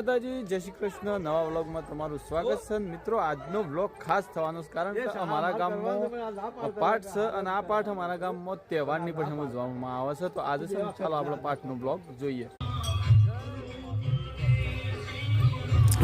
માતાજી, જય શ્રી કૃષ્ણ। નવા વ્લોગમાં તમારું સ્વાગત છે મિત્રો। આજનો વ્લોગ ખાસ થવાનો છે કારણ કે અમારા ગામમાં પાઠ છે અને આ પાઠ અમારા ગામમાં તહેવારની પછી ઉજવવામાં આવે છે। તો આજે છે ચાલો આપણે પાઠનો વ્લોગ જોઈએ।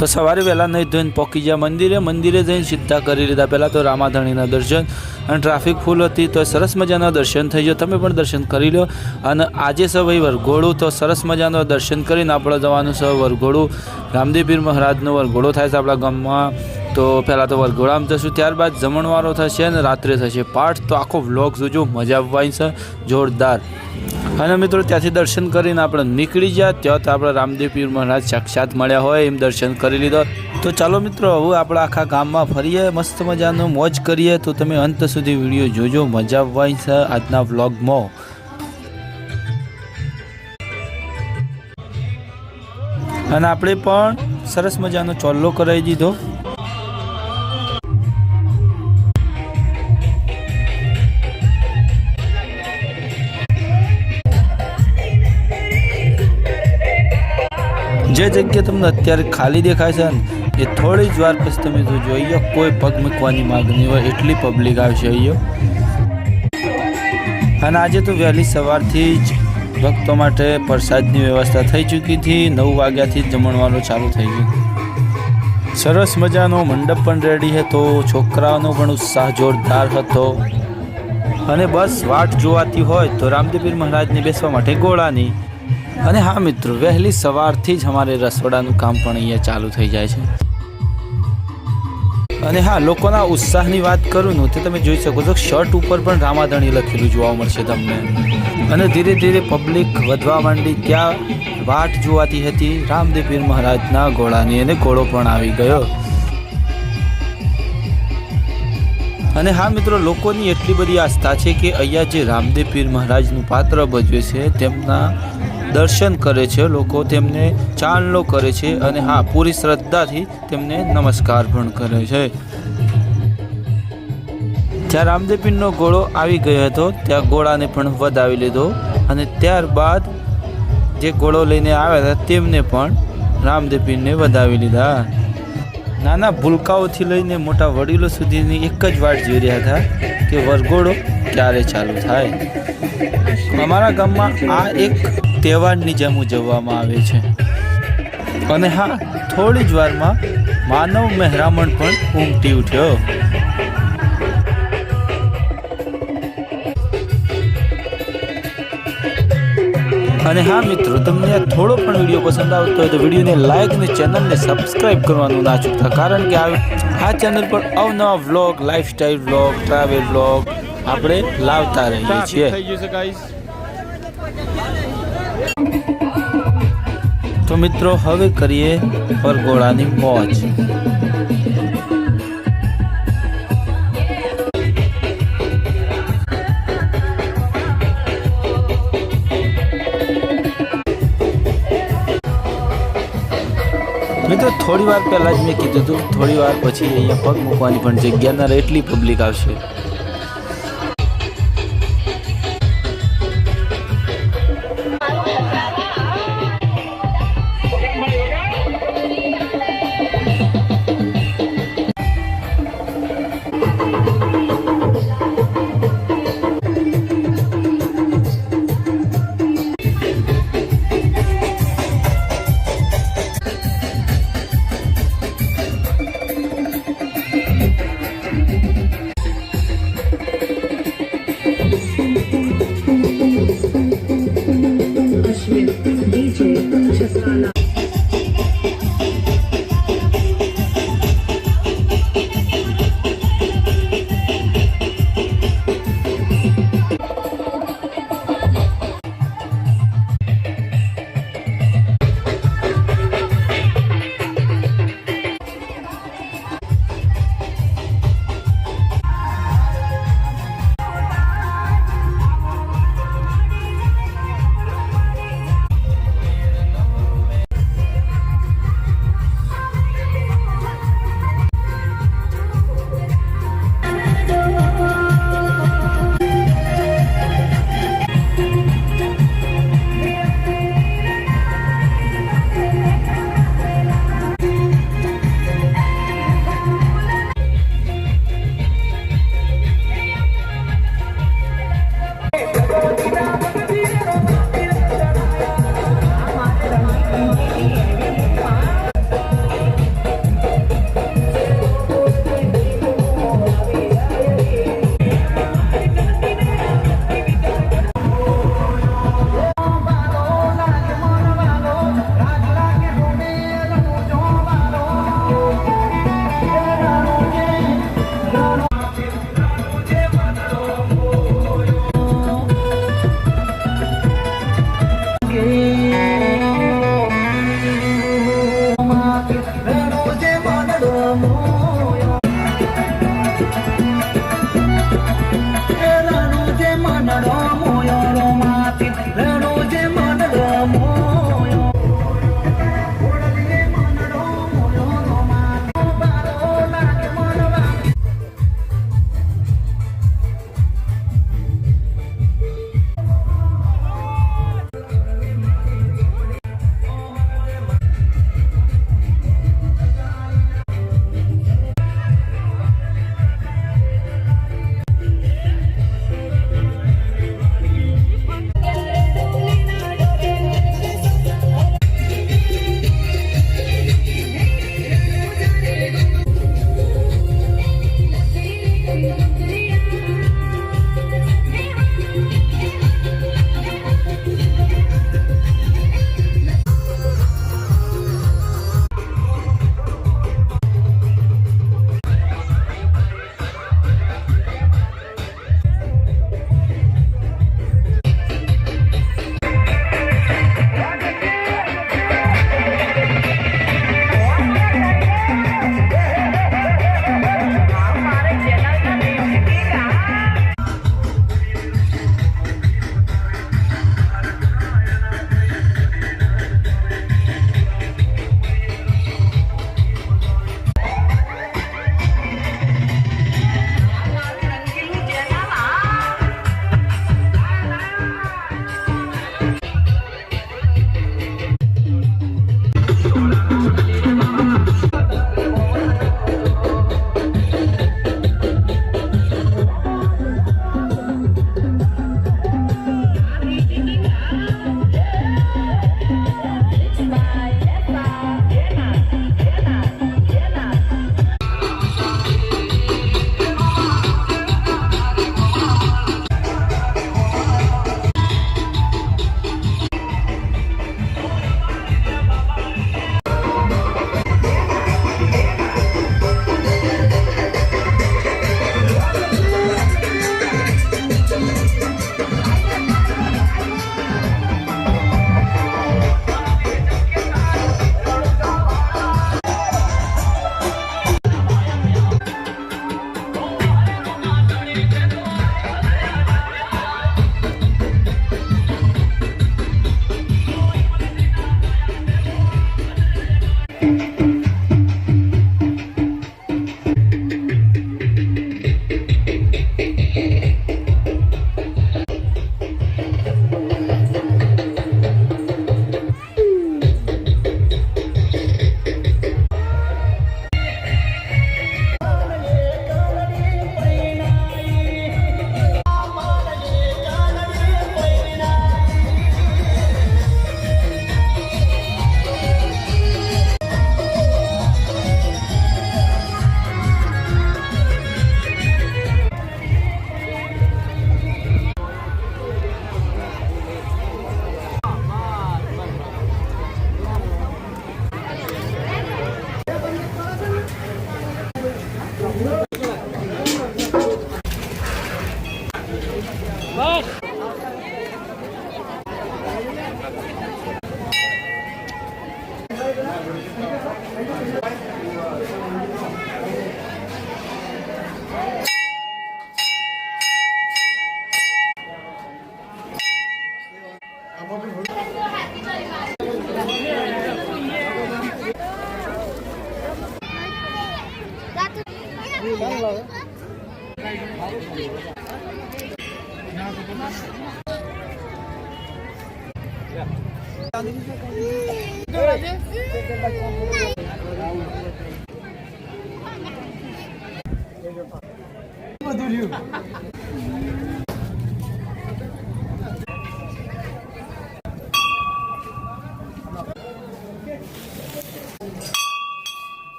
તો સવારે વહેલા નહીં ધોઈને પહોંચી ગયા મંદિરે જઈને સીધા કરી લીધા। પહેલાં તો રામાધણીના દર્શન અને ટ્રાફિક ફૂલ હતી તો સરસ મજાના દર્શન થઈ ગયો। તમે પણ દર્શન કરી લો। અને આજે છે ભાઈ વરઘોડું, તો સરસ મજાનો દર્શન કરીને આપણે જવાનું છે વરઘોડું। રામદેવ પીર મહારાજનો વરઘોડો થાય છે આપણા ગામમાં। તો પહેલાં તો વરઘોડામાં જશું, ત્યારબાદ જમણવારો થશે અને રાત્રે થશે પાઠ। તો આખો વ્લોગ જોજો, મજા આવવાની છે જોરદાર। અને મિત્રો ત્યાંથી દર્શન કરીને આપણે નીકળી ગયા। ત્યાં તો આપણે રામદેવ પીર મહારાજ સાક્ષાત મળ્યા હોય એમ દર્શન કરી લીધો। તો ચાલો મિત્રો હવે આપણે આખા ગામમાં ફરીએ, મસ્ત મજાનો મોજ કરીએ। તો તમે અંત સુધી વિડીયો જોજો, મજા આવવાની છે આજના વ્લોગમાં। અને આપણે પણ સરસ મજાનો ચોલ્લો કરાવી દીધો। જે જગ્યા તમને અત્યારે ખાલી દેખાય છે ને એ થોડી જ વાર પછી તમે જોજો અહીંયા કોઈ પગ મૂકવાની માગણી હોય એટલી પબ્લિક આવશે અહીંયા। અને આજે તો વહેલી સવારથી જ ભક્તો માટે પ્રસાદની વ્યવસ્થા થઈ ચૂકી હતી। 9 વાગ્યાથી જ જમણવાનો ચાલુ થઈ ગયો। સરસ મજાનો મંડપ પણ રેડી હતો, છોકરાઓનો પણ ઉત્સાહ જોરદાર હતો। અને બસ વાટ જોવાતી હોય તો રામદેવ પીર મહારાજને બેસવા માટે ઘોડાની। અને હા મિત્રો, વહેલી સવારથી જ અમારે રસોડાનું કામ પણ અહીંયા ચાલુ થઈ જાય છે। અને હા, લોકોના ઉત્સાહની વાત કરું ને તો તમે જોઈ શકો છો શર્ટ ઉપર પણ રામાધણી લખેલું જોવા મળશે તમને। અને ધીરે ધીરે પબ્લિક વધવા માંડી, ત્યાં વાટ જોવાતી હતી રામદેવ પીર મહારાજના ઘોડાની, અને ઘોડો પણ આવી ગયો। અને હા મિત્રો, લોકોની એટલી બધી આસ્થા છે કે અહીંયા જે રામદેવ પીર મહારાજનું પાત્ર ભજવે છે તેમના દર્શન કરે છે લોકો, તેમને ચાંદલો કરે છે અને હા પૂરી શ્રદ્ધાથી તેમને નમસ્કાર પણ કરે છે। જ્યાં રામદેવ પીરનો ઘોડો આવી ગયો હતો ત્યાં ઘોડાને પણ વધાવી લીધો। અને ત્યારબાદ જે ઘોડો લઈને આવ્યા હતા તેમને પણ રામદેવ પીરને વધાવી લીધા। નાના ભૂલકાઓથી લઈને મોટા વડીલો સુધીની એક જ વાટ જોઈ રહ્યા હતા કે વરઘોડો ક્યારે ચાલુ થાય। અમારા ગામમાં આ એક તહેવારની જેમ ઉજવવામાં આવે છે। અને હા, થોડી જ વારમાં માનવ મહેરામણ પણ ઉમટી ઉઠ્યો। અને હા મિત્રો, તમને આ થોડો પણ વિડીયો પસંદ આવતો હોય તો વિડીયોને લાઈક અને ચેનલને સબસ્ક્રાઈબ કરવાનું ના ચૂકતા, કારણ કે આ ચેનલ પર અવનવા vlog, lifestyle vlog, travel vlog આપણે લાવતા રહીએ છીએ। તો મિત્રો હવે કરીએ વરઘોડાની મોજ। મિત્રો થોડી વાર પહેલાં જ મેં કીધું હતું થોડી વાર પછી અહીંયા પગ મૂકવાની પણ જગ્યા ના રહે એટલી પબ્લિક આવશે।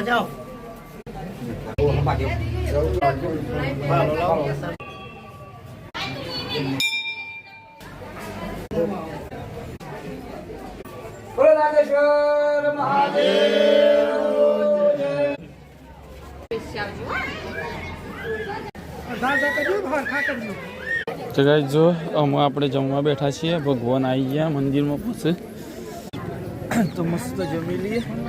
જાઓ તો ગાઈસ જો અમે આપણે જમવા બેઠા છીએ, ભગવાન આવી ગયા મંદિરમાં પૂછે તો મસ્ત જમી લઈએ.